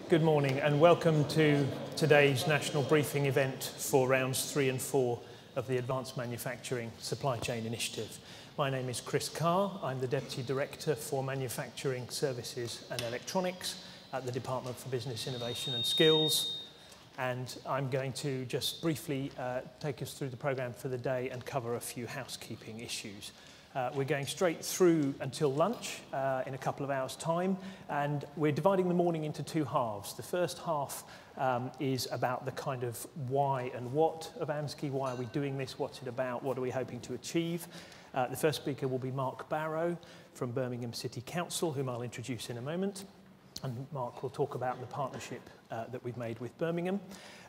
Good morning and welcome to today's national briefing event for rounds 3 and 4 of the Advanced Manufacturing Supply Chain Initiative. My name is Chris Carr. I'm the Deputy Director for Manufacturing Services and Electronics at the Department for Business Innovation and Skills. And I'm going to just briefly take us through the programme for the day and cover a few housekeeping issues. We're going straight through until lunch in a couple of hours' time, and we're dividing the morning into two halves. The first half is about the kind of why and what of AMSCI. Why are we doing this? What's it about? What are we hoping to achieve? The first speaker will be Mark Barrow from Birmingham City Council, whom I'll introduce in a moment. And Mark will talk about the partnership that we've made with Birmingham.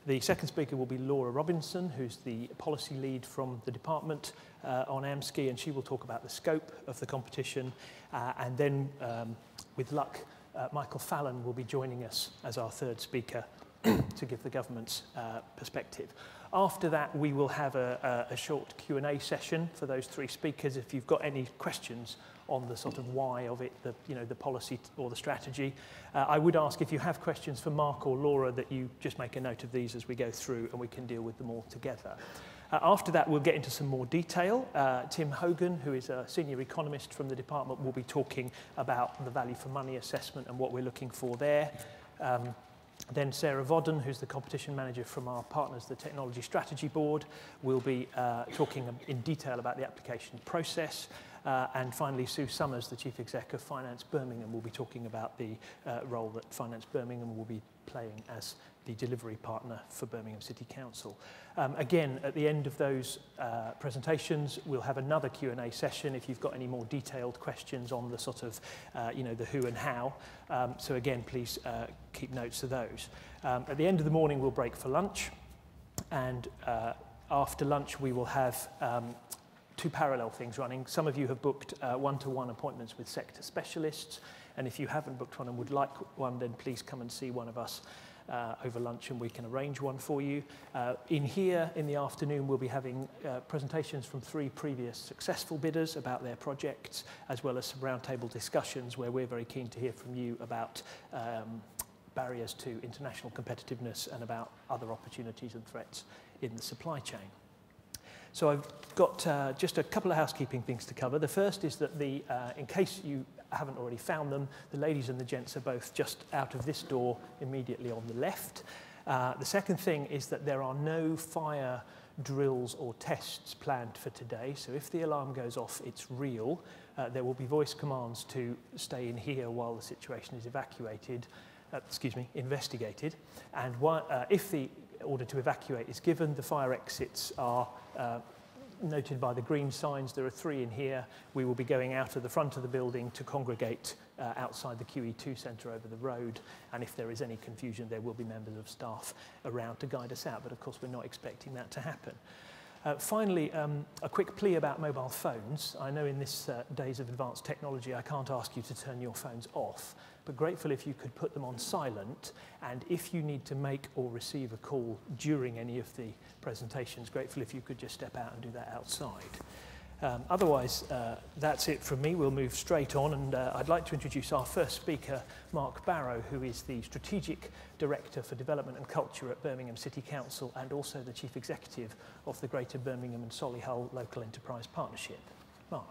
The second speaker will be Laura Robinson, who's the policy lead from the department on AMSCI, and she will talk about the scope of the competition. And then, with luck, Michael Fallon will be joining us as our third speaker to give the government's perspective. After that, we will have a short Q&A session for those three speakers. If you've got any questions on the sort of why of it, the policy or the strategy, I would ask if you have questions for Mark or Laura that you just make a note of these as we go through and we can deal with them all together. After that, we'll get into some more detail. Tim Hogan, who is a senior economist from the department, will be talking about the value for money assessment and what we're looking for there. Then Sarah Vodden, who's the competition manager from our partners, the Technology Strategy Board, will be talking in detail about the application process. And finally, Sue Summers, the Chief Exec of Finance Birmingham, will be talking about the role that Finance Birmingham will be playing as the delivery partner for Birmingham City Council. Again, at the end of those presentations, we'll have another Q&A session if you've got any more detailed questions on the sort of, the who and how. So again, please keep notes of those. At the end of the morning, we'll break for lunch. And after lunch, we will have two parallel things running. Some of you have booked one-to-one appointments with sector specialists. And if you haven't booked one and would like one, then please come and see one of us over lunch and we can arrange one for you. In here, in the afternoon, we'll be having presentations from three previous successful bidders about their projects, as well as some roundtable discussions where we're very keen to hear from you about barriers to international competitiveness and about other opportunities and threats in the supply chain. So I've got just a couple of housekeeping things to cover. The first is that in case you haven't already found them, the ladies and the gents are both just out of this door immediately on the left. The second thing is that there are no fire drills or tests planned for today. So if the alarm goes off, it's real. There will be voice commands to stay in here while the situation is investigated. And if the order to evacuate is given, the fire exits are noted by the green signs. There are three in here. We will be going out of the front of the building to congregate outside the QE2 centre over the road, and if there is any confusion, there will be members of staff around to guide us out, but of course we're not expecting that to happen. Finally, a quick plea about mobile phones. I know in this days of advanced technology I can't ask you to turn your phones off, but grateful if you could put them on silent, and if you need to make or receive a call during any of the presentations, grateful if you could just step out and do that outside. Otherwise, that's it from me. We'll move straight on, and I'd like to introduce our first speaker, Mark Barrow, who is the Strategic Director for Development and Culture at Birmingham City Council and also the Chief Executive of the Greater Birmingham and Solihull Local Enterprise Partnership. Mark.